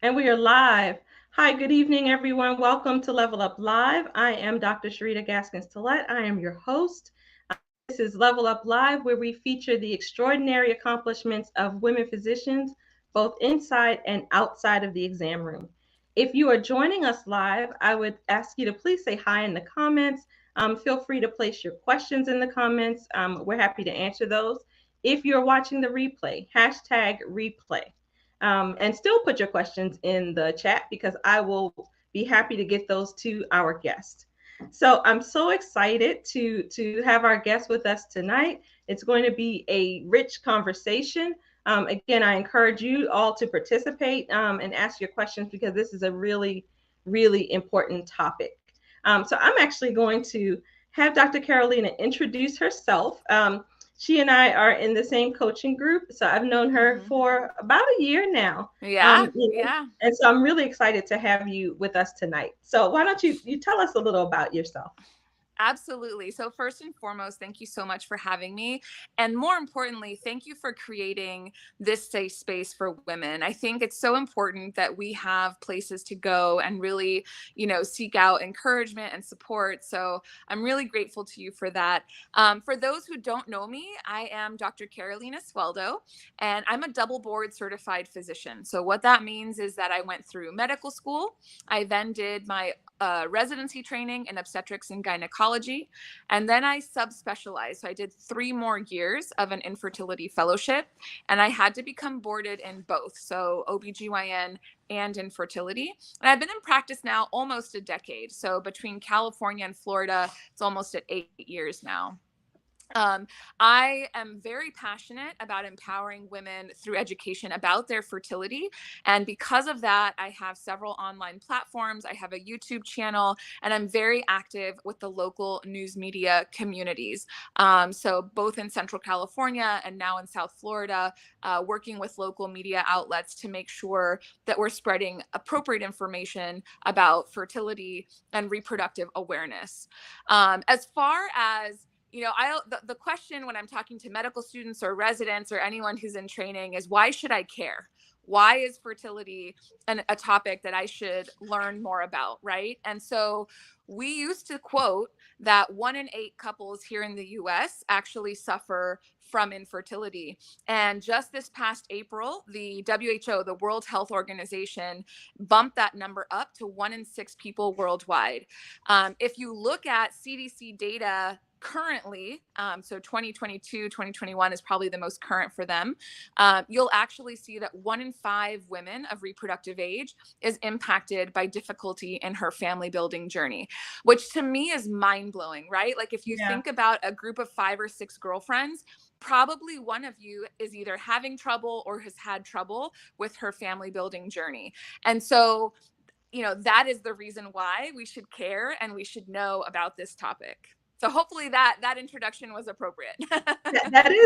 And we are live. Hi, good evening, everyone. Welcome to Level Up Live. I am Dr. Sharita Gaskins-Tillett. I am your host. This is Level Up Live, where we feature the extraordinary accomplishments of women physicians, both inside and outside of the exam room. If you are joining us live, I would ask you to please say hi in the comments. Feel free to place your questions in the comments. We're happy to answer those. If you're watching the replay, hashtag replay. And still put your questions in the chat because I will be happy to get those to our guest. So I'm so excited to have our guest with us tonight. It's going to be a rich conversation. Again, I encourage you all to participate and ask your questions because this is a really, really important topic. So I'm actually going to have Dr. Carolina introduce herself. She and I are in the same coaching group, so I've known her for about a year now. Yeah, You know, yeah. and so I'm really excited to have you with us tonight. So why don't you tell us a little about yourself? Absolutely. So, first and foremost, thank you so much for having me. And more importantly, thank you for creating this safe space for women. I think it's so important that we have places to go and really, seek out encouragement and support. So, I'm really grateful to you for that. For those who don't know me, I am Dr. Carolina Sueldo, and I'm a double board certified physician. So, what that means is that I went through medical school. I then did my residency training in obstetrics and gynecology. And then I subspecialized. So I did 3 more years of an infertility fellowship, and I had to become boarded in both. So OBGYN and infertility. And I've been in practice now almost a decade. So between California and Florida, it's almost at 8 years now. Um, I am very passionate about empowering women through education about their fertility. And because of that, I have several online platforms. I have a YouTube channel, and I'm very active with the local news media communities. So, both in Central California and now in South Florida, working with local media outlets to make sure that we're spreading appropriate information about fertility and reproductive awareness. As far as the question when I'm talking to medical students or residents or anyone who's in training is, why should I care? Why is fertility a topic that I should learn more about, right? And so we used to quote that 1 in 8 couples here in the US actually suffer from infertility. And just this past April, the WHO, the World Health Organization, bumped that number up to 1 in 6 people worldwide. If you look at CDC data currently, so 2022, 2021 is probably the most current for them, you'll actually see that 1 in 5 women of reproductive age is impacted by difficulty in her family building journey, which to me is mind blowing, right? Like if you Yeah. think about a group of 5 or 6 girlfriends, probably one of you is either having trouble or has had trouble with her family building journey. And so, that is the reason why we should care and we should know about this topic. So hopefully that introduction was appropriate.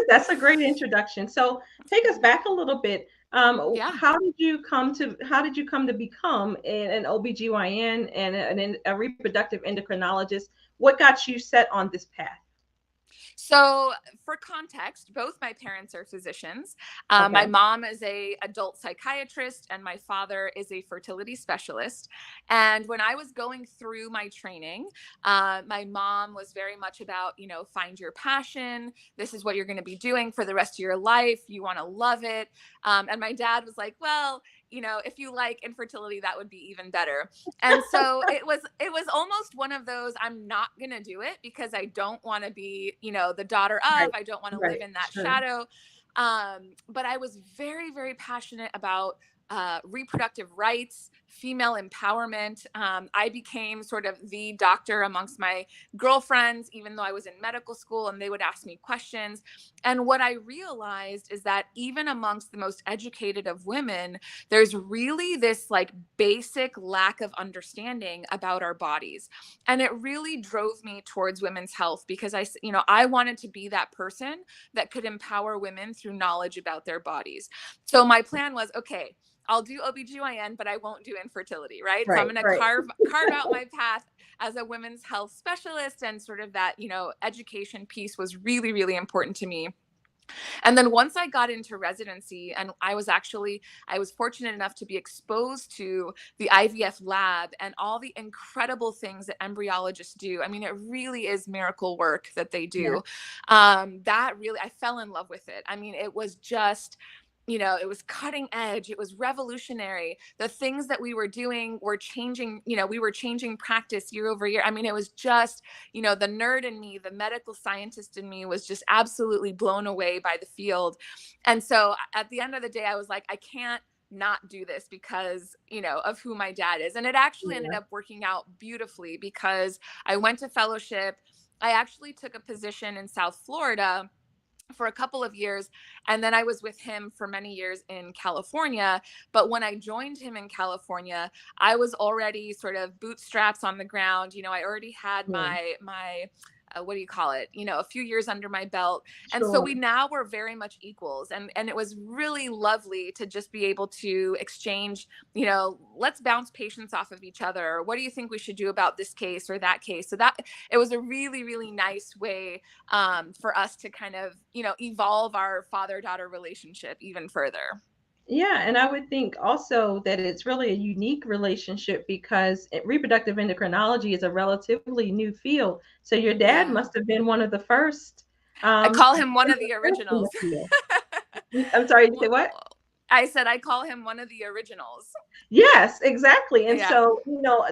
That's a great introduction. So take us back a little bit. Yeah. How did you come to become an OBGYN and a reproductive endocrinologist? What got you set on this path? So, for context, both my parents are physicians. My Okay. mom is a adult psychiatrist, and my father is a fertility specialist. And when I was going through my training, my mom was very much about, find your passion. This is what you're going to be doing for the rest of your life. You want to love it. And my dad was like, well, if you like infertility, that would be even better. And so it was almost one of those, I'm not going to do it because I don't want to be, the daughter of, Right. I don't want to live Right. in that Sure. shadow. But I was very, very passionate about reproductive rights, female empowerment. I became sort of the doctor amongst my girlfriends, even though I was in medical school, and they would ask me questions. And what I realized is that even amongst the most educated of women, there's really this like basic lack of understanding about our bodies. And it really drove me towards women's health because I wanted to be that person that could empower women through knowledge about their bodies. So my plan was, okay, I'll do OBGYN, but I won't do infertility, right? So I'm Right. going to Right. carve out my path as a women's health specialist, and sort of that, education piece was really, really important to me. And then once I got into residency, and I was fortunate enough to be exposed to the IVF lab and all the incredible things that embryologists do. I mean, it really is miracle work that they Yeah. do. That really, I fell in love with it. I mean, it was just, it was cutting edge. It was revolutionary. The things that we were doing were changing, we were changing practice year over year. I mean, it was just, the nerd in me, the medical scientist in me was just absolutely blown away by the field. And so at the end of the day, I was like, I can't not do this because, of who my dad is. And it actually ended Yeah. up working out beautifully because I went to fellowship. I actually took a position in South Florida for a couple of years, and then I was with him for many years in California. But when I joined him in California, I was already sort of bootstraps on the ground. I already had Yeah. my what do you call it, a few years under my belt. And so Sure. we now were very much equals, and it was really lovely to just be able to exchange, let's bounce patients off of each other. What do you think we should do about this case or that case? So that it was a really, really nice way for us to kind of, evolve our father-daughter relationship even further. Yeah, and I would think also that it's really a unique relationship because reproductive endocrinology is a relatively new field. So your dad Yeah. must have been one of the first I call him one of the in the originals. field. I'm sorry, you say what? I said I call him one of the originals. Yes, exactly. And Yeah. so,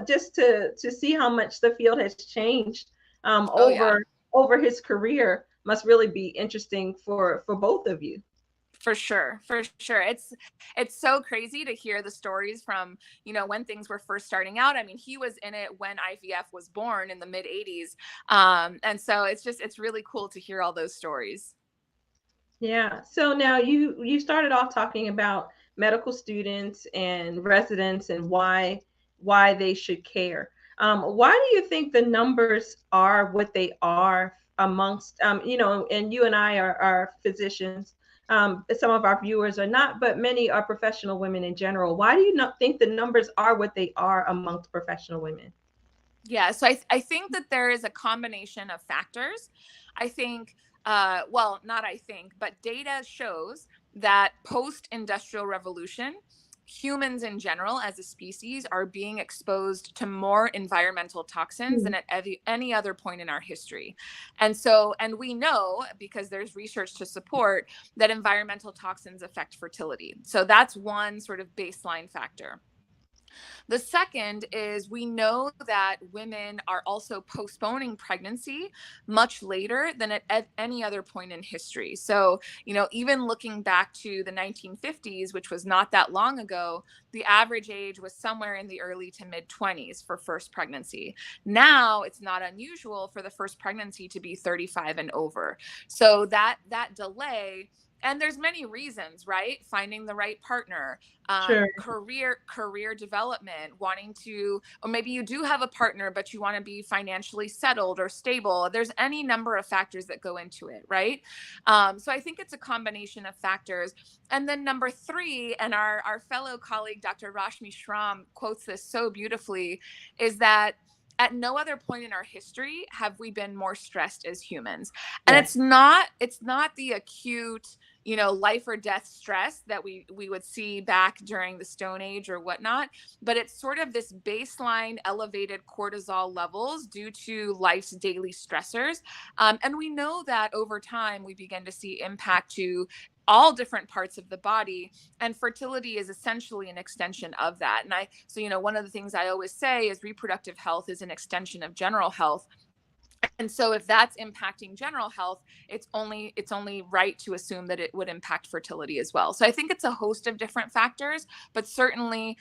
just to see how much the field has changed Oh yeah. over his career must really be interesting for both of you. For sure, for sure. It's so crazy to hear the stories from, when things were first starting out. I mean, he was in it when IVF was born in the mid 80s. And so it's really cool to hear all those stories. Yeah. So now you started off talking about medical students and residents and why they should care. Why do you think the numbers are what they are amongst and you and I are physicians. Some of our viewers are not, but many are professional women in general. Why do you not think the numbers are what they are amongst professional women? Yeah, so I think that there is a combination of factors. I think, well, not I think, but data shows that post industrial revolution, humans in general as a species are being exposed to more environmental toxins Hmm. than at any other point in our history. And so, and we know because there's research to support that environmental toxins affect fertility. So that's one sort of baseline factor. The second is we know that women are also postponing pregnancy much later than at any other point in history. So, even looking back to the 1950s, which was not that long ago, the average age was somewhere in the early to mid 20s for first pregnancy. Now it's not unusual for the first pregnancy to be 35 and over. So that delay, and there's many reasons, right? Finding the right partner, Sure. career development, wanting to, or maybe you do have a partner but you want to be financially settled or stable. There's any number of factors that go into it, right? So I think it's a combination of factors. And then number three, and our fellow colleague Dr. Rashmi Shram quotes this so beautifully, is that at no other point in our history have we been more stressed as humans. And Yes. it's not the acute, life or death stress that we would see back during the Stone Age or whatnot, but it's sort of this baseline elevated cortisol levels due to life's daily stressors. And we know that over time we begin to see impact to all different parts of the body, and fertility is essentially an extension of that. And one of the things I always say is reproductive health is an extension of general health. And so if that's impacting general health, it's only right to assume that it would impact fertility as well. So I think it's a host of different factors, but certainly,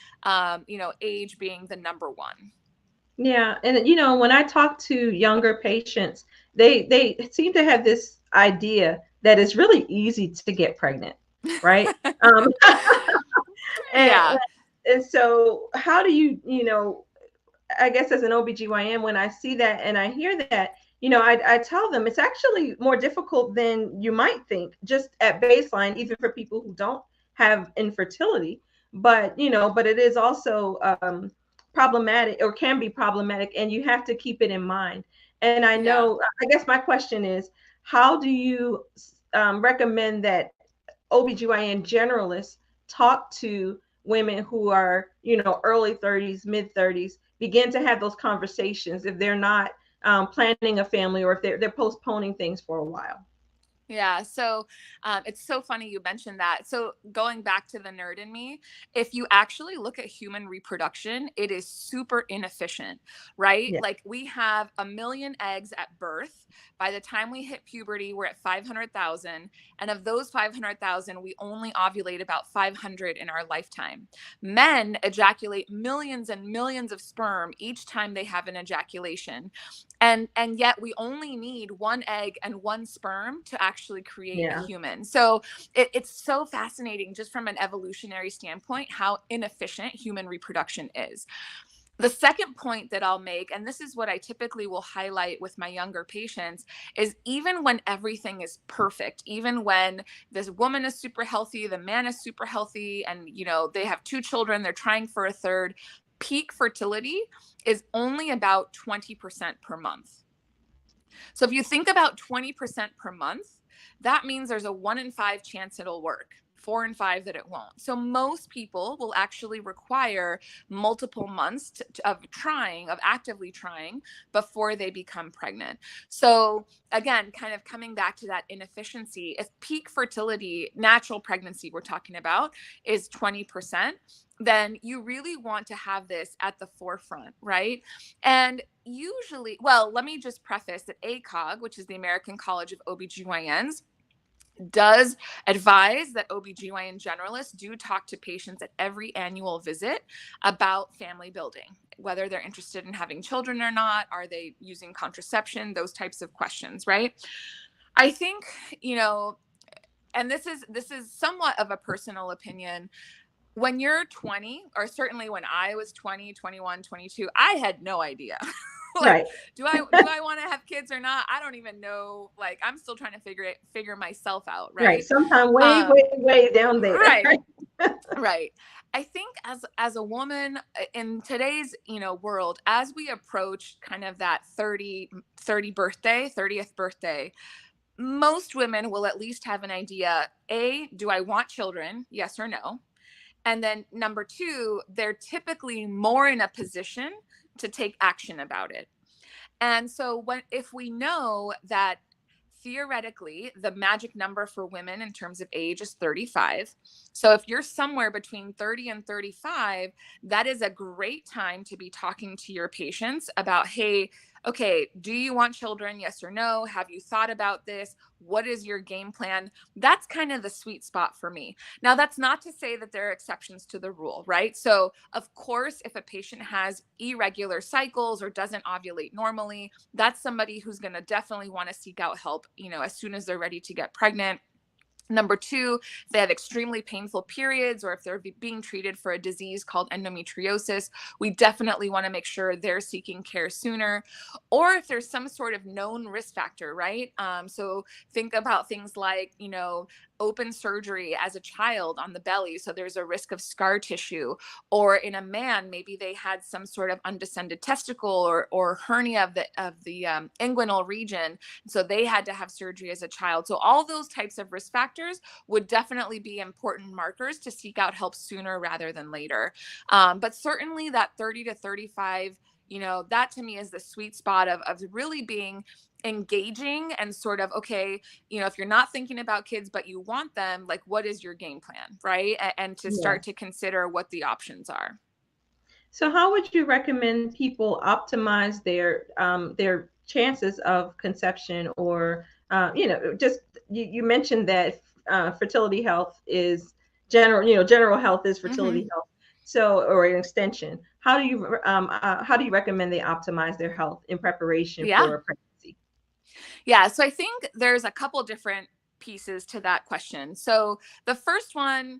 age being the number one. Yeah, and when I talk to younger patients, they seem to have this idea that it's really easy to get pregnant, right? Um, and Yeah. and so how do I guess as an OBGYN, when I see that and I hear that, I tell them it's actually more difficult than you might think, just at baseline, even for people who don't have infertility. But it is also problematic or can be problematic, and you have to keep it in mind. And I Yeah. know, I guess my question is, how do you recommend that OBGYN generalists talk to women who are, early 30s, mid 30s, begin to have those conversations if they're not planning a family, or if they're postponing things for a while? Yeah. So it's so funny you mentioned that. So going back to the nerd in me, if you actually look at human reproduction, it is super inefficient, right? Yeah. Like we have 1 million eggs at birth. By the time we hit puberty, we're at 500,000. And of those 500,000, we only ovulate about 500 in our lifetime. Men ejaculate millions and millions of sperm each time they have an ejaculation. And yet we only need one egg and one sperm to actually create a Yeah. human. So it's so fascinating just from an evolutionary standpoint how inefficient human reproduction is. The second point that I'll make, and this is what I typically will highlight with my younger patients, is even when everything is perfect, even when this woman is super healthy, the man is super healthy, and they have 2 children, they're trying for a third, peak fertility is only about 20% per month. So if you think about 20% per month, that means there's a 1 in 5 chance it'll work, 4 in 5 that it won't. So most people will actually require multiple months of actively trying before they become pregnant. So again, kind of coming back to that inefficiency, if peak fertility, natural pregnancy we're talking about, is 20%, then you really want to have this at the forefront, right? And usually, well, let me just preface that ACOG, which is the American College of OBGYNs, does advise that OBGYN generalists do talk to patients at every annual visit about family building, whether they're interested in having children or not, are they using contraception, those types of questions, right? I think, and this is somewhat of a personal opinion. When you're 20, or certainly when I was 20, 21, 22, I had no idea. Like, Right. do I want to have kids or not? I don't even know. Like, I'm still trying to figure myself out, Right. right? Sometime way, Um, way, way down there. right, right. I think as a woman in today's, world, as we approach kind of that 30th birthday, most women will at least have an idea. A, do I want children? Yes or no? And then number two, they're typically more in a position to take action about it. And so if we know that theoretically the magic number for women in terms of age is 35. So if you're somewhere between 30 and 35, that is a great time to be talking to your patients about, hey, okay, do you want children? Yes or no? Have you thought about this? What is your game plan? That's kind of the sweet spot for me. Now, that's not to say that there are exceptions to the rule, right? So, of course, if a patient has irregular cycles or doesn't ovulate normally, that's somebody who's going to definitely want to seek out help, as soon as they're ready to get pregnant. Number two, if they have extremely painful periods, or if they're being treated for a disease called endometriosis, we definitely want to make sure they're seeking care sooner. Or if there's some sort of known risk factor, right? So think about things like, open surgery as a child on the belly. So there's a risk of scar tissue. Or in a man, maybe they had some sort of undescended testicle or hernia of the inguinal region. So they had to have surgery as a child. So all those types of risk factors would definitely be important markers to seek out help sooner rather than later. But certainly that 30 to 35, that to me is the sweet spot of really being engaging and sort of, okay, if you're not thinking about kids but you want them, like, what is your game plan, right? And to Yeah. start to consider what the options are. So how would you recommend people optimize their chances of conception, or just you mentioned that fertility health is general health is Mm-hmm. fertility health. So, or an extension. How do you recommend they optimize their health in preparation Yeah. for pregnancy? Yeah. So I think there's a couple different pieces to that question. So the first one,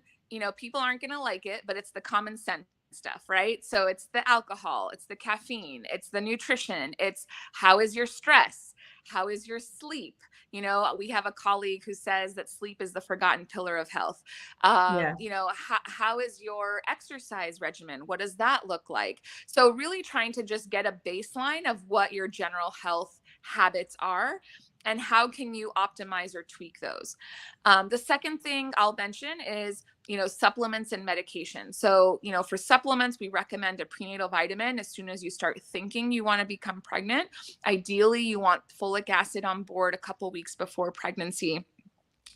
people aren't going to like it, but it's the common sense stuff, right? So it's the alcohol, it's the caffeine, it's the nutrition, it's how is your stress? How is your sleep? We have a colleague who says that sleep is the forgotten pillar of health. Yeah. How is your exercise regimen? What does that look like? So really trying to just get a baseline of what your general health habits are. and how can you optimize or tweak those. The second thing I'll mention is, supplements and medication. So, for supplements, we recommend a prenatal vitamin as soon as you start thinking you want to become pregnant. Ideally, you want folic acid on board a couple weeks before pregnancy.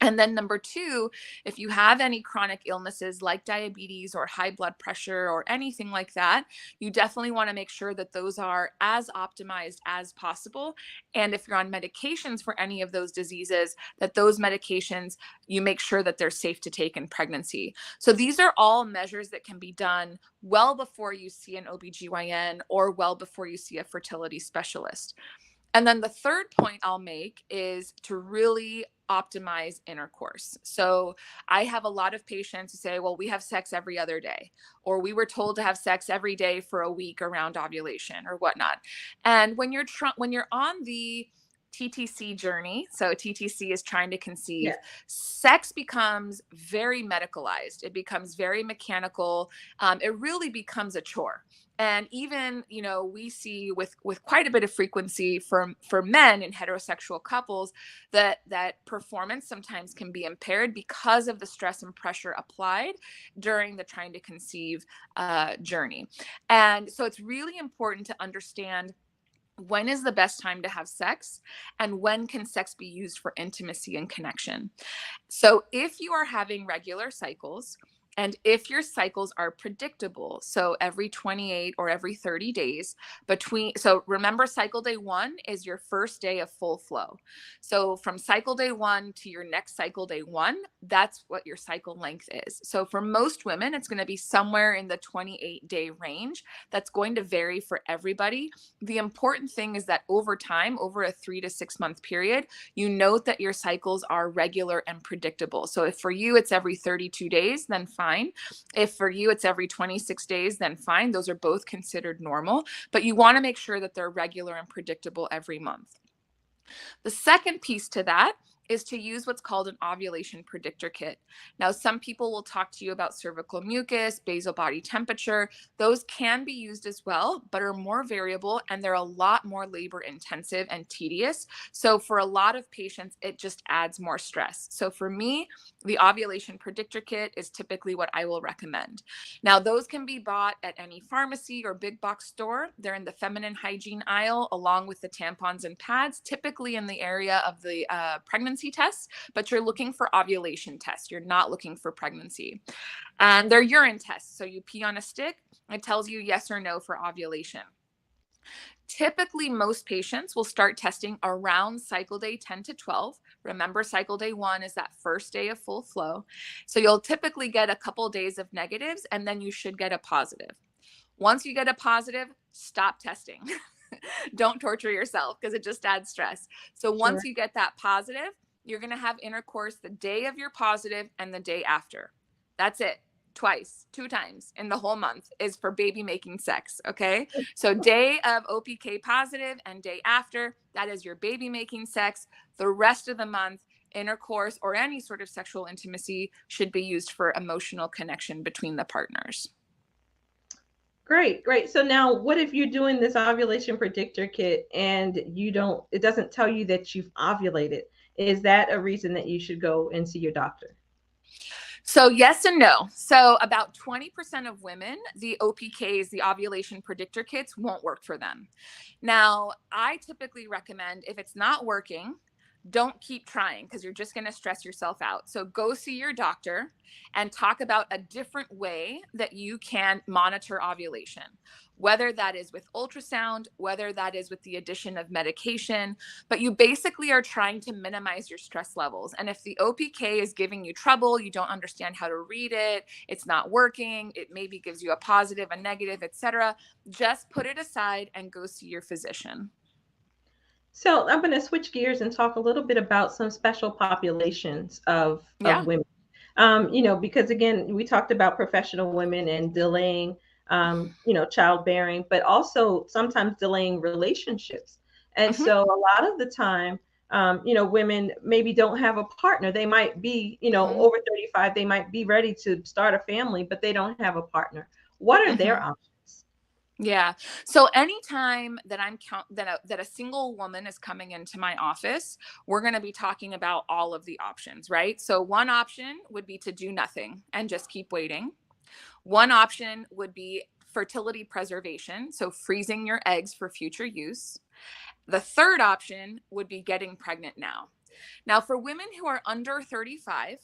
And then number two, if you have any chronic illnesses like diabetes or high blood pressure or anything like that, you definitely want to make sure that those are as optimized as possible. And if you're on medications for any of those diseases, that those medications, you make sure that they're safe to take in pregnancy. So these are all measures that can be done well before you see an OBGYN or well before you see a fertility specialist. And then the third point I'll make is to really optimize intercourse. So I have a lot of patients who say, well, we have sex every other day, or we were told to have sex every day for a week around ovulation or whatnot. And when you're on the TTC journey, so TTC is trying to conceive, Yeah. sex becomes very medicalized. It becomes very mechanical. It really becomes a chore. And even, we see with quite a bit of frequency for men in heterosexual couples that performance sometimes can be impaired because of the stress and pressure applied during the trying to conceive journey. And so it's really important to understand when is the best time to have sex and when can sex be used for intimacy and connection. So if you are having regular cycles, and if your cycles are predictable, so every 28 or every 30 days so remember, cycle day 1 is your first day of full flow. So from cycle day 1 to your next cycle day 1, that's what your cycle length is. So for most women, it's going to be somewhere in the 28-day range. That's going to vary for everybody. The important thing is that over time, over a 3 to 6 month period, you note that your cycles are regular and predictable. So if for you it's every 32 days, then fine. If for you it's every 26 days, then fine. Those are both considered normal, but you want to make sure that they're regular and predictable every month. The second piece to that is to use what's called an ovulation predictor kit. Now, some people will talk to you about cervical mucus, basal body temperature. Those can be used as well, but are more variable, and they're a lot more labor intensive and tedious. So for a lot of patients, it just adds more stress. So for me, the ovulation predictor kit is typically what I will recommend. Now, those can be bought at any pharmacy or big box store. They're in the feminine hygiene aisle, along with the tampons and pads, typically in the area of the pregnancy tests, but you're looking for ovulation tests. You're not looking for pregnancy. And they're urine tests. So you pee on a stick, it tells you yes or no for ovulation. Typically, most patients will start testing around cycle day 10 to 12. Remember, cycle day 1 is that first day of full flow. So you'll typically get a couple days of negatives, and then you should get a positive. Once you get a positive, stop testing. Don't torture yourself because it just adds stress. So once you get that positive, you're going to have intercourse the day of your positive and the day after. That's it. Twice, 2 times in the whole month is for baby making sex. Okay. So day of OPK positive and day after, that is your baby making sex. The rest of the month, intercourse or any sort of sexual intimacy should be used for emotional connection between the partners. Great, great. So now what if you're doing this ovulation predictor kit and it doesn't tell you that you've ovulated? Is that a reason that you should go and see your doctor? So yes and no. So about 20% of women, the OPKs, the ovulation predictor kits, won't work for them. Now, I typically recommend if it's not working, don't keep trying because you're just going to stress yourself out. So go see your doctor and talk about a different way that you can monitor ovulation, whether that is with ultrasound, whether that is with the addition of medication, but you basically are trying to minimize your stress levels. And if the OPK is giving you trouble, you don't understand how to read it, it's not working, it maybe gives you a positive, a negative, etc., just put it aside and go see your physician. So I'm going to switch gears and talk a little bit about some special populations of women. Because again, we talked about professional women and delaying, childbearing, but also sometimes delaying relationships. And so a lot of the time, women maybe don't have a partner. They might be, over 35, they might be ready to start a family, but they don't have a partner. What are their options? Yeah. So anytime that that a single woman is coming into my office, we're going to be talking about all of the options, right? So one option would be to do nothing and just keep waiting. One option would be fertility preservation, so freezing your eggs for future use. The third option would be getting pregnant now. Now, for women who are under 35,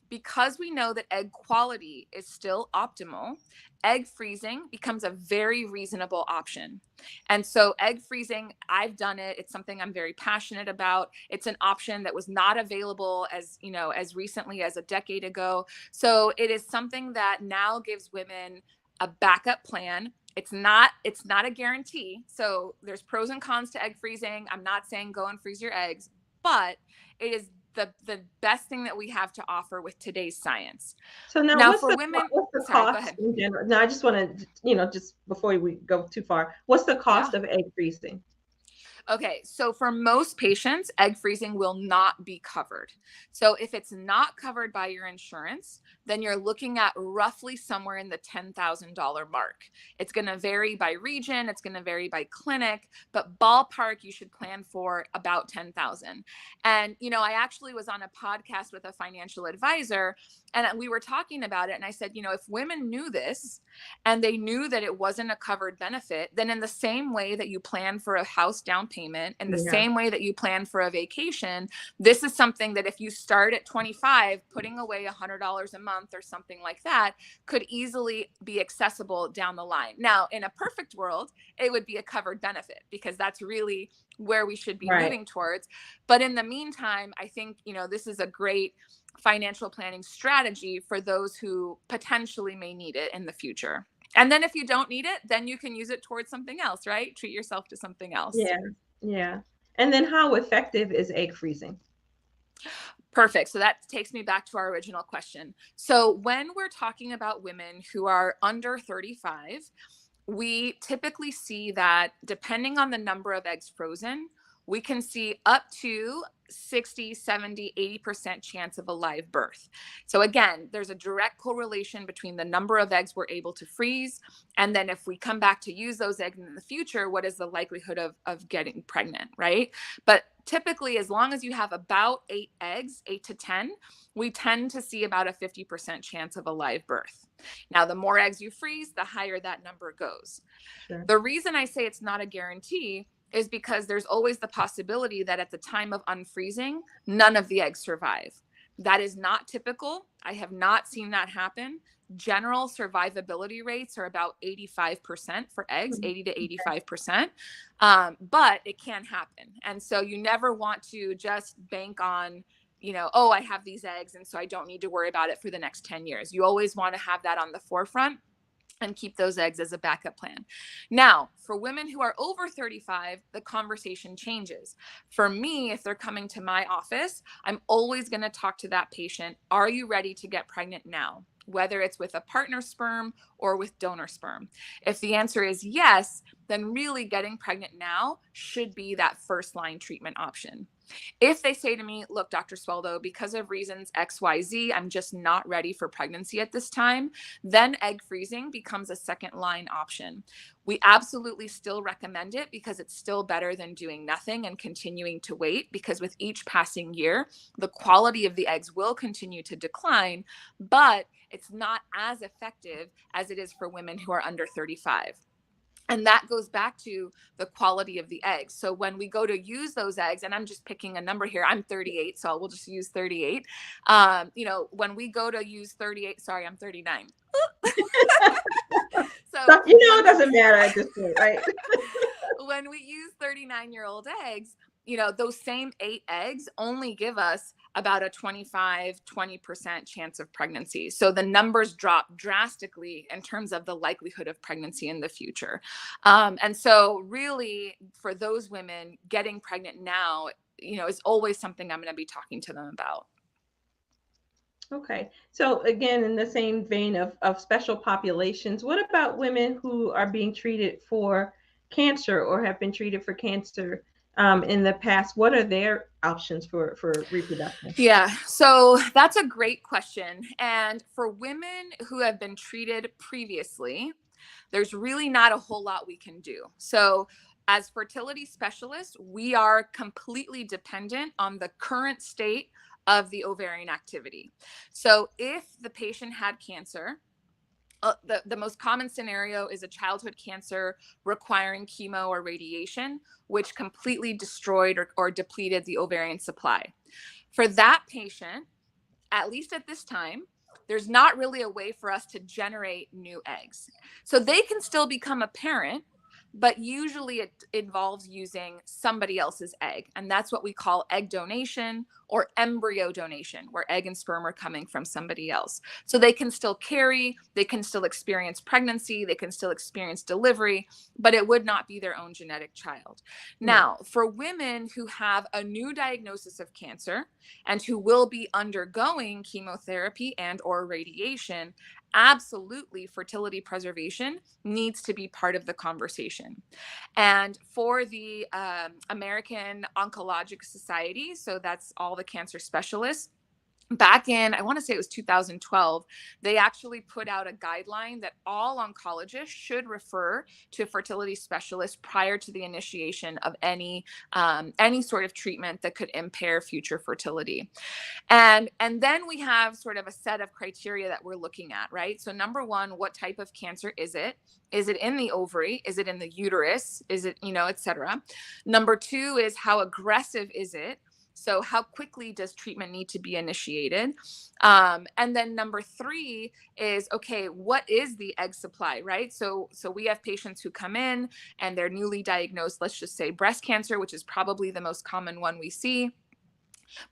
because we know that egg quality is still optimal, egg freezing becomes a very reasonable option. And so, egg freezing, I've done it. It's something I'm very passionate about. It's an option that was not available as recently as a decade ago. So, it is something that now gives women a backup plan. It's not a guarantee. So there's pros and cons to egg freezing. I'm not saying go and freeze your eggs, but it is the best thing that we have to offer with today's science. So now, Now for women, what's the sorry, go cost ahead. in general? Now, I just want to, just before we go too far, what's the Yeah. cost of egg freezing? Okay, so for most patients, egg freezing will not be covered. So if it's not covered by your insurance, then you're looking at roughly somewhere in the $10,000 mark. It's going to vary by region, it's going to vary by clinic, but ballpark you should plan for about 10,000. And I actually was on a podcast with a financial advisor and we were talking about it and I said, if women knew this and they knew that it wasn't a covered benefit, then in the same way that you plan for a house down payment, in the Yeah. same way that you plan for a vacation, this is something that if you start at 25, putting away $100 a month or something like that could easily be accessible down the line. Now, in a perfect world, it would be a covered benefit because that's really where we should be Right. moving towards. But in the meantime, I think, this is a great financial planning strategy for those who potentially may need it in the future. And then if you don't need it, then you can use it towards something else, right? Treat yourself to something else. Yeah. Yeah. And then how effective is egg freezing? Perfect. So that takes me back to our original question. So when we're talking about women who are under 35, we typically see that depending on the number of eggs frozen, we can see up to 60, 70, 80% chance of a live birth. So again, there's a direct correlation between the number of eggs we're able to freeze. And then if we come back to use those eggs in the future, what is the likelihood of getting pregnant, right? But typically, as long as you have about 8 eggs, 8 to 10, we tend to see about a 50% chance of a live birth. Now, the more eggs you freeze, the higher that number goes. Sure. The reason I say it's not a guarantee is because there's always the possibility that at the time of unfreezing, none of the eggs survive. That is not typical. I have not seen that happen. General survivability rates are about 85% for eggs, 80 to 85%. But it can happen. And so you never want to just bank on, oh, I have these eggs, and so I don't need to worry about it for the next 10 years. You always want to have that on the forefront and keep those eggs as a backup plan. Now, for women who are over 35, the conversation changes. For me, if they're coming to my office, I'm always going to talk to that patient. Are you ready to get pregnant now? Whether it's with a partner sperm or with donor sperm. If the answer is yes, then really getting pregnant now should be that first line treatment option. If they say to me, look, Dr. Sueldo, because of reasons XYZ, I'm just not ready for pregnancy at this time, then egg freezing becomes a second line option. We absolutely still recommend it because it's still better than doing nothing and continuing to wait, because with each passing year, the quality of the eggs will continue to decline, but it's not as effective as it is for women who are under 35. And that goes back to the quality of the eggs. So when we go to use those eggs, and I'm just picking a number here, I'm 38, so we'll just use 38. When we go to use 38, sorry, I'm 39. So it doesn't matter at this point, right? When we use 39-year-old eggs, those same 8 eggs only give us about a 20% chance of pregnancy. So the numbers drop drastically in terms of the likelihood of pregnancy in the future. And so really for those women, getting pregnant now, is always something I'm going to be talking to them about. Okay. So again, in the same vein of special populations, what about women who are being treated for cancer or have been treated for cancer in the past? What are their options for reproduction? Yeah, so that's a great question. And for women who have been treated previously, there's really not a whole lot we can do. So as fertility specialists, we are completely dependent on the current state of the ovarian activity. So if the patient had cancer, the most common scenario is a childhood cancer requiring chemo or radiation, which completely destroyed or depleted the ovarian supply. For that patient, at least at this time, there's not really a way for us to generate new eggs. So they can still become a parent, but usually it involves using somebody else's egg. And that's what we call egg donation or embryo donation, where egg and sperm are coming from somebody else. So they can still carry, they can still experience pregnancy, they can still experience delivery, but it would not be their own genetic child. Now, for women who have a new diagnosis of cancer and who will be undergoing chemotherapy and or radiation, absolutely fertility preservation needs to be part of the conversation. And for the American Oncologic Society, so that's all the cancer specialists, back in, I want to say it was 2012, they actually put out a guideline that all oncologists should refer to a fertility specialist prior to the initiation of any sort of treatment that could impair future fertility. And then we have sort of a set of criteria that we're looking at, right? So number one, what type of cancer is it? Is it in the ovary? Is it in the uterus? Is it, et cetera? Number two is how aggressive is it? So how quickly does treatment need to be initiated? And then number three is, okay, what is the egg supply, right? So we have patients who come in and they're newly diagnosed, let's just say breast cancer, which is probably the most common one we see,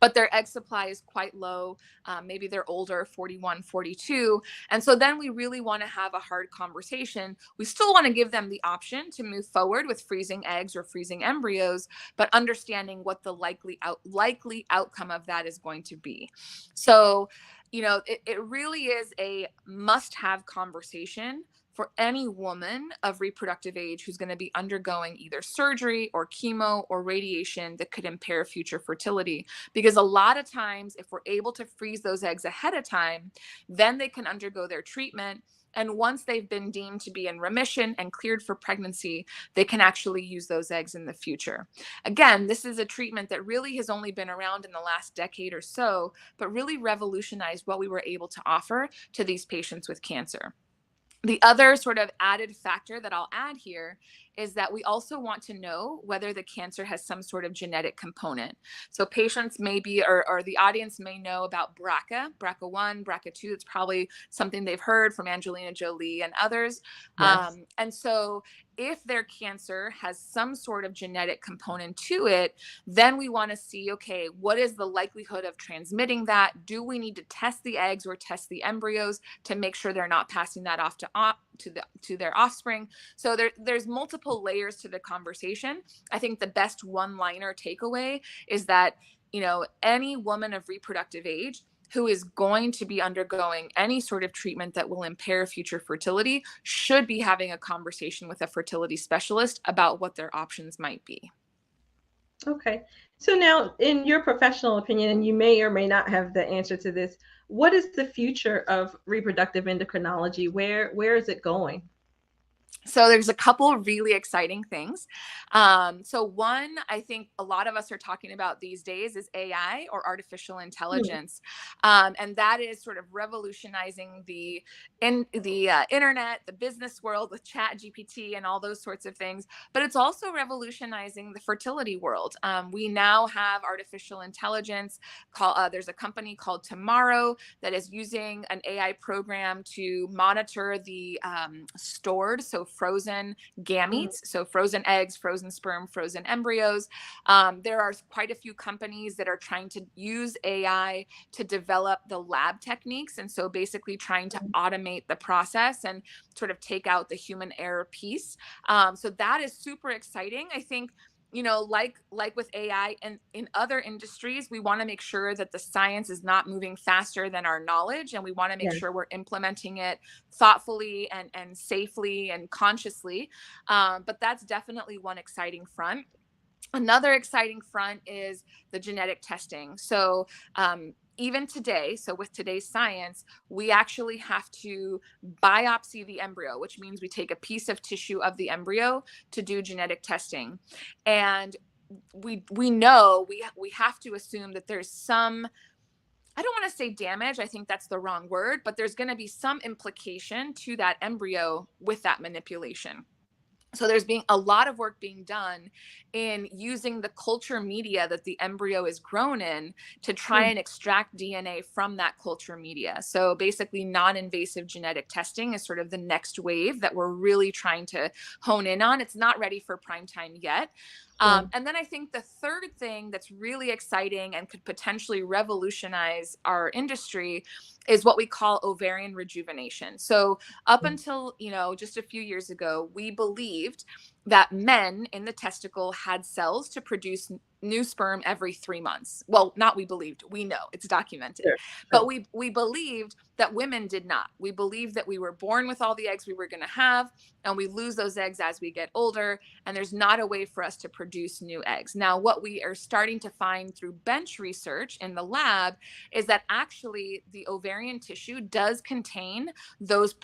but their egg supply is quite low. Maybe they're older, 41, 42. And so then we really want to have a hard conversation. We still want to give them the option to move forward with freezing eggs or freezing embryos, but understanding what the likely outcome of that is going to be. So, it really is a must-have conversation for any woman of reproductive age who's going to be undergoing either surgery or chemo or radiation that could impair future fertility. Because a lot of times, if we're able to freeze those eggs ahead of time, then they can undergo their treatment. And once they've been deemed to be in remission and cleared for pregnancy, they can actually use those eggs in the future. Again, this is a treatment that really has only been around in the last decade or so, but really revolutionized what we were able to offer to these patients with cancer. The other sort of added factor that I'll add here is that we also want to know whether the cancer has some sort of genetic component. So patients may be, or the audience may know about BRCA1, BRCA2. It's probably something they've heard from Angelina Jolie and others. Yes. And so if their cancer has some sort of genetic component to it, then we want to see, okay, what is the likelihood of transmitting that? Do we need to test the eggs or test the embryos to make sure they're not passing that off to their offspring? So there's multiple layers to the conversation. I think the best one-liner takeaway is that, any woman of reproductive age who is going to be undergoing any sort of treatment that will impair future fertility should be having a conversation with a fertility specialist about what their options might be. Okay. So now, in your professional opinion, and you may or may not have the answer to this, what is the future of reproductive endocrinology? Where is it going? So there's a couple really exciting things. So one, I think a lot of us are talking about these days is AI or artificial intelligence. And that is sort of revolutionizing the internet, the business world with Chat GPT and all those sorts of things. But it's also revolutionizing the fertility world. We now have artificial intelligence. There's a company called Tomorrow that is using an AI program to monitor the stored, so frozen gametes, so frozen eggs, frozen sperm, frozen embryos. There are quite a few companies that are trying to use AI to develop the lab techniques. And so basically trying to automate the process and sort of take out the human error piece. So that is super exciting. I think, like with AI and in other industries, we want to make sure that the science is not moving faster than our knowledge. And we want to make sure we're implementing it thoughtfully and safely and consciously. But that's definitely one exciting front. Another exciting front is the genetic testing. So even today, so with today's science, we actually have to biopsy the embryo, which means we take a piece of tissue of the embryo to do genetic testing. And we know we have to assume that there's some, I don't want to say damage, I think that's the wrong word, but there's going to be some implication to that embryo with that manipulation. So there's being a lot of work being done in using the culture media that the embryo is grown in to try and extract DNA from that culture media. So basically non-invasive genetic testing is sort of the next wave that we're really trying to hone in on. It's not ready for prime time yet. And then I think the third thing that's really exciting and could potentially revolutionize our industry is what we call ovarian rejuvenation. So up until, just a few years ago, we believed that men in the testicle had cells to produce new sperm every 3 months. Well, not we believed, we know, it's documented. Sure. But we believed that women did not. We believed that we were born with all the eggs we were going to have, and we lose those eggs as we get older, and there's not a way for us to produce new eggs. Now, what we are starting to find through bench research in the lab is that actually the ovarian tissue does contain those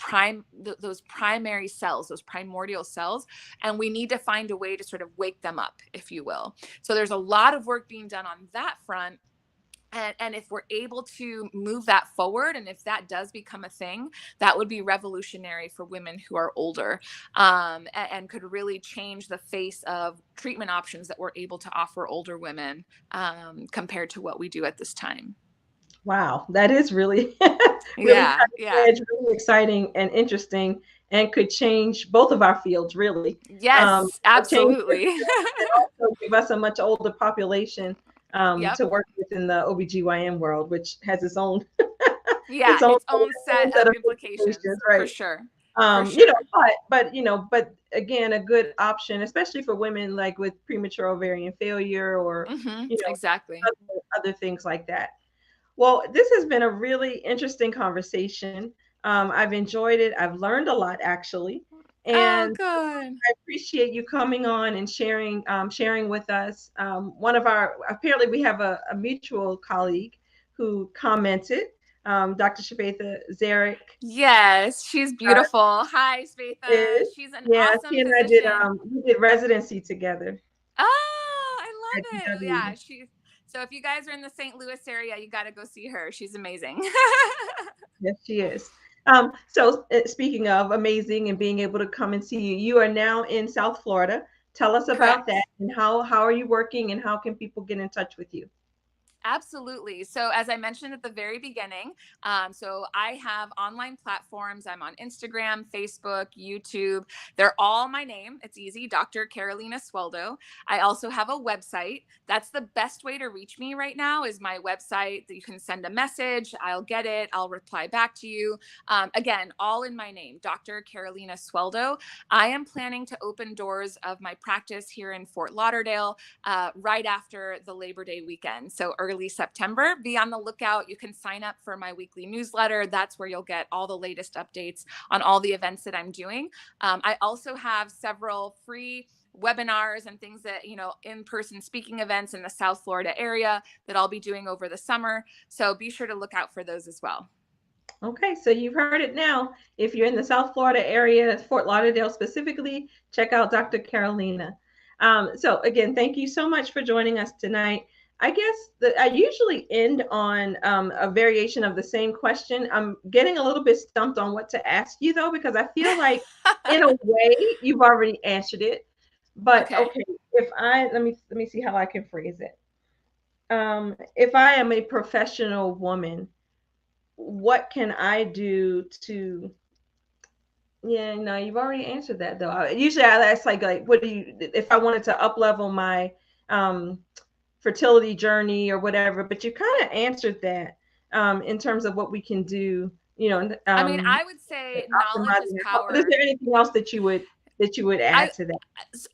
primary cells, those primordial cells, and we need to find a way to sort of wake them up, if you will. So there's a lot of work being done on that front. And if we're able to move that forward, and if that does become a thing, that would be revolutionary for women who are older, and could really change the face of treatment options that we're able to offer older women, compared to what we do at this time. Wow, that is really, really Yeah, cutting yeah. edge, really exciting and interesting, and could change both of our fields, really. Yes, Change absolutely. and also give us a much older population Yep. to work with in the OBGYN world, which has its own Yeah, its own, its own set set of of implications, implications, for right? sure. For You know, sure. but again, a good option, especially for women like with premature ovarian failure or Exactly. other things like that. Well, this has been a really interesting conversation. I've enjoyed it. I've learned a lot actually, Oh, and good. I appreciate you coming on and sharing with us. One of our apparently we have a mutual colleague who commented, Dr. Shvetha Zarek Yes, she's beautiful. Hi, Svetha. is. She's an Yeah, awesome she and I did physician. we did residency together Oh, I at love it. UW. Yeah, so if you guys are in the St. Louis area, you got to go see her. She's amazing. Yes, she is. So speaking of amazing and being able to come and see you, you are now in South Florida. Tell us about Correct. that and how are you working and how can people get in touch with you? Absolutely. So, as I mentioned at the very beginning, so I have online platforms. I'm on Instagram, Facebook, YouTube. They're all my name. It's easy, Dr. Carolina Sueldo. I also have a website. That's the best way to reach me right now, is my website. That you can send a message. I'll get it. I'll reply back to you. Again, all in my name, Dr. Carolina Sueldo. I am planning to open doors of my practice here in Fort Lauderdale right after the Labor Day weekend. So early September. Be on the lookout. You can sign up for my weekly newsletter. That's where you'll get all the latest updates on all the events that I'm doing. I also have several free webinars and things that, in-person speaking events in the South Florida area that I'll be doing over the summer. So be sure to look out for those as well. Okay, so you've heard it now. If you're in the South Florida area, Fort Lauderdale specifically, check out Dr. Carolina. So again, thank you so much for joining us tonight. I guess that I usually end on a variation of the same question. I'm getting a little bit stumped on what to ask you though, because I feel like in a way you've already answered it. But Okay. okay, if I let me see how I can phrase it. If I am a professional woman, what can I do to, yeah, no, you've already answered that though. Usually I ask like what do you, if I wanted to up level my um fertility journey or whatever, but you kind of answered that in terms of what we can do, I mean, I would say knowledge is optimizing your health. But is power. there anything else that you would I add to that?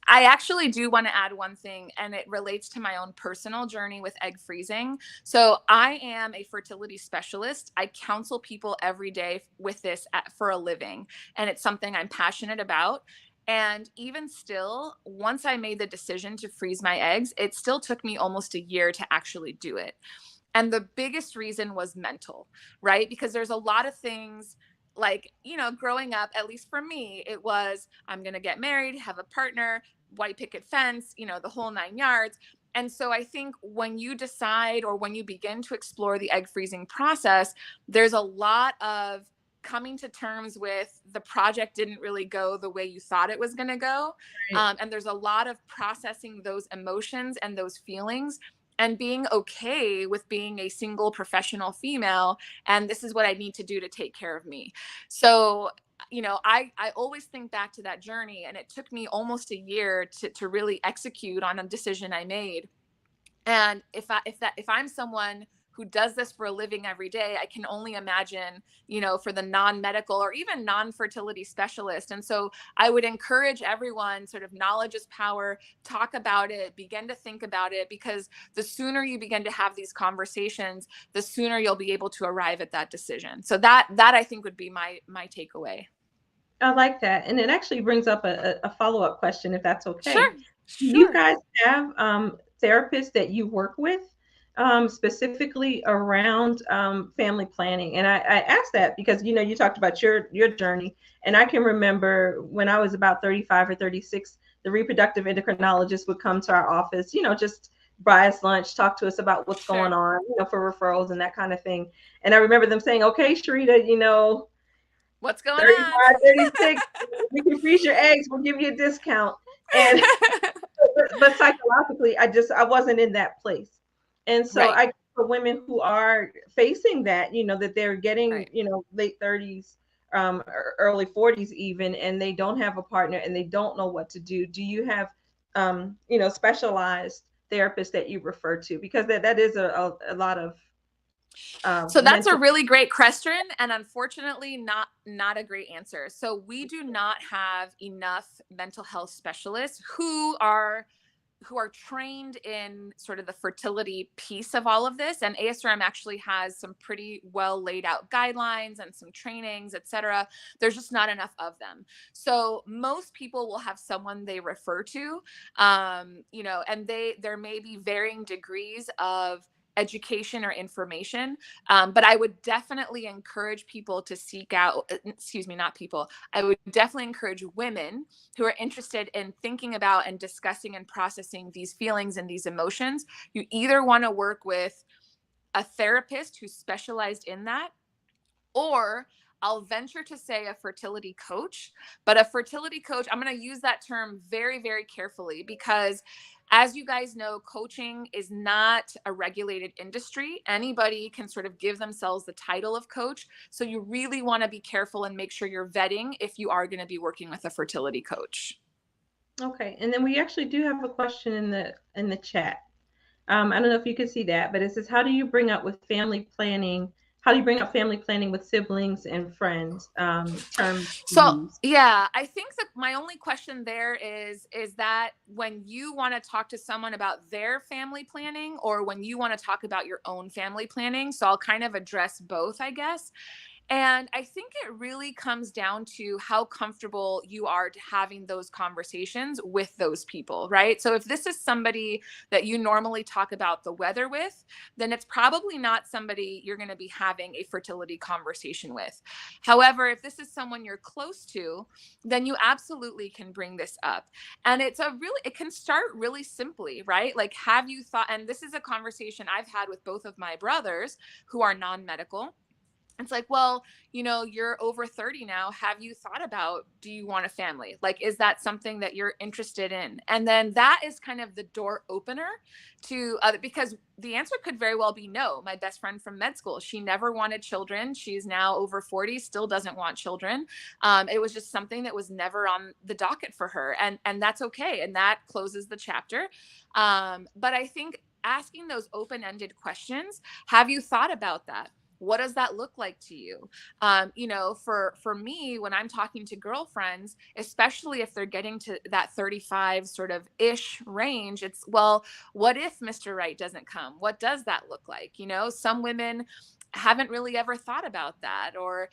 I actually do want to add one thing, and it relates to my own personal journey with egg freezing. So, I am a fertility specialist. I counsel people every day with this for a living, and it's something I'm passionate about. And even still, once I made the decision to freeze my eggs, it still took me almost a year to actually do it. And the biggest reason was mental, right? Because there's a lot of things like, growing up, at least for me, it was, I'm going to get married, have a partner, white picket fence, the whole 9 yards. And so I think when you decide, or when you begin to explore the egg freezing process, there's a lot of coming to terms with the project didn't really go the way you thought it was going to go. Right. And there's a lot of processing those emotions and those feelings, and being okay with being a single professional female. And this is what I need to do to take care of me. So, I always think back to that journey, and it took me almost a year to really execute on a decision I made. And if I'm someone who does this for a living every day, I can only imagine, for the non-medical or even non-fertility specialist. And so I would encourage everyone, sort of, knowledge is power, talk about it, begin to think about it, because the sooner you begin to have these conversations, the sooner you'll be able to arrive at that decision. So that I think would be my takeaway. I like that. And it actually brings up a follow-up question, if that's okay. Sure. Do you Sure. guys have therapists that you work with specifically around family planning? And I asked that because, you talked about your journey. And I can remember when I was about 35 or 36, the reproductive endocrinologist would come to our office, just buy us lunch, talk to us about what's going Sure. on, for referrals and that kind of thing. And I remember them saying, okay, Sharita, What's going on? 35, 36, we can freeze your eggs, we'll give you a discount. And but psychologically, I wasn't in that place. And so Right. for women who are facing that, that they're getting, Right. late 30s, early 40s even, and they don't have a partner and they don't know what to do. Do you have specialized therapists that you refer to? Because that is a lot of So that's a mental. really great question, and unfortunately not a great answer. So we do not have enough mental health specialists who are trained in sort of the fertility piece of all of this. And ASRM actually has some pretty well laid out guidelines and some trainings, et cetera. There's just not enough of them. So most people will have someone they refer to, and there may be varying degrees of education or information. But I would definitely encourage people to seek out, excuse me, not people. I would definitely encourage women who are interested in thinking about and discussing and processing these feelings and these emotions. You either want to work with a therapist who's specialized in that, or I'll venture to say a fertility coach. But a fertility coach, I'm going to use that term very, very carefully, because as you guys know, coaching is not a regulated industry. Anybody can sort of give themselves the title of coach. So you really want to be careful and make sure you're vetting if you are going to be working with a fertility coach. Okay, and then we actually do have a question in the chat. I don't know if you can see that, but it says, "How do you bring up with family planning? How do you bring up family planning with siblings and friends?" Terms to So use. yeah, I think that my only question there is that when you want to talk to someone about their family planning, or when you want to talk about your own family planning. So I'll kind of address both, I guess. And I think it really comes down to how comfortable you are to having those conversations with those people, right? So if this is somebody that you normally talk about the weather with, then it's probably not somebody you're going to be having a fertility conversation with. However, if this is someone you're close to, then you absolutely can bring this up. And it can start really simply, right? Like, have you thought, and this is a conversation I've had with both of my brothers who are non-medical. It's like, well, you're over 30 now. Have you thought about, do you want a family? Like, is that something that you're interested in? And then that is kind of the door opener to other, because the answer could very well be no. My best friend from med school, she never wanted children. She's now over 40, still doesn't want children. It was just something that was never on the docket for her. And that's okay. And that closes the chapter. But I think asking those open-ended questions, have you thought about that? What does that look like to you? For me, when I'm talking to girlfriends, especially if they're getting to that 35 sort of ish range, it's, well, what if Mr. Right doesn't come? What does that look like? Some women haven't really ever thought about that, or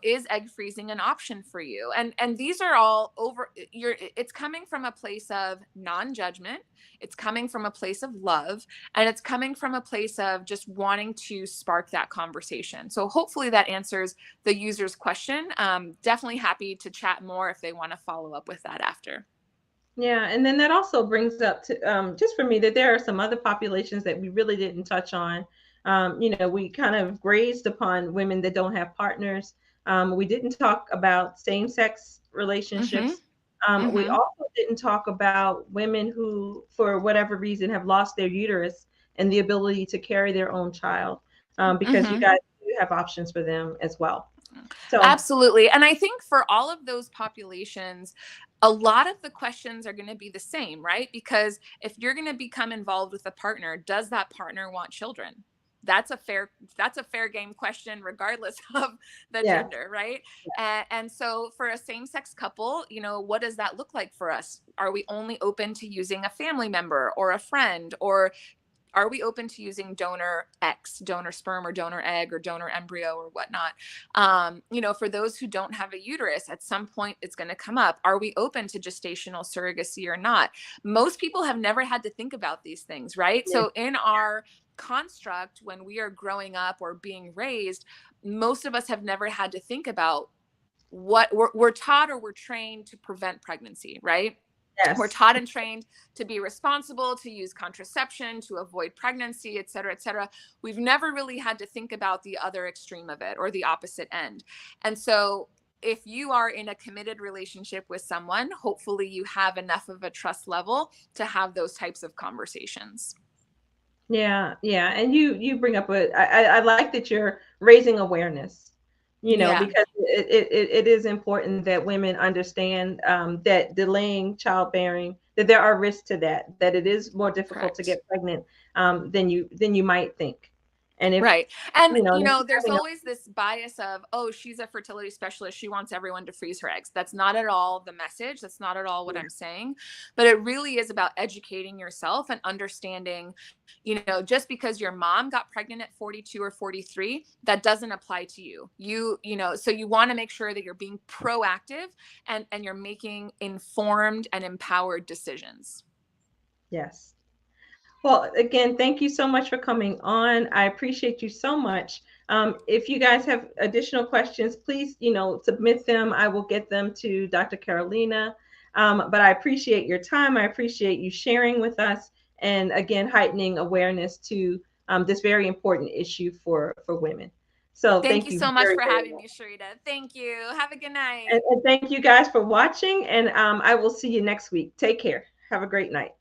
is egg freezing an option for you? And these are all it's coming from a place of non-judgment, it's coming from a place of love, and it's coming from a place of just wanting to spark that conversation. So hopefully that answers the user's question. Definitely happy to chat more if they want to follow up with that after. Yeah, and then that also brings up to just for me that there are some other populations that we really didn't touch on. We kind of grazed upon women that don't have partners. We didn't talk about same-sex Mm-hmm. relationships. We Mm-hmm. also didn't talk about women who, for whatever reason, have lost their uterus and the ability to carry their own child, because you Mm-hmm. guys do have options for them as well. So, Absolutely. And I think for all of those populations, a lot of the questions are going to be the same, right? Because if you're going to become involved with a partner, does that partner want children? That's a fair game question, regardless of the yeah, gender, right? And so for a same-sex couple, what does that look like for us? Are we only open to using a family member or a friend, or are we open to using donor X, donor sperm or donor egg or donor embryo or whatnot? For those who don't have a uterus, at some point it's going to come up. Are we open to gestational surrogacy or not? Most people have never had to think about these things, right? yeah, So in our construct, when we are growing up or being raised, most of us have never had to think about what we're taught or we're trained to prevent pregnancy, right? We're yes. taught and trained to be responsible, to use contraception, to avoid pregnancy, et cetera, et cetera. We've never really had to think about the other extreme of it or the opposite end. And so if you are in a committed relationship with someone, hopefully you have enough of a trust level to have those types of conversations. Yeah, yeah. And you bring up I like that you're raising awareness, Yeah, because it is important that women understand that delaying childbearing, that there are risks to that, that it is more difficult to correct. get pregnant than you might think. And if Right. And, and if you're there's having a always this bias of, oh, she's a fertility specialist. She wants everyone to freeze her eggs. That's not at all the message. That's not at all what yeah, I'm saying. But it really is about educating yourself and understanding, just because your mom got pregnant at 42 or 43, that doesn't apply to you. So you want to make sure that you're being proactive and you're making informed and empowered decisions. yes. Well, again, thank you so much for coming on. I appreciate you so much. If you guys have additional questions, please, submit them. I will get them to Dr. Carolina. But I appreciate your time. I appreciate you sharing with us, and again, heightening awareness to this very important issue for women. So Thank thank you you so much very, for very having much. me, Sharita. Thank you. Have a good night. And thank you guys for watching. And I will see you next week. Take care. Have a great night.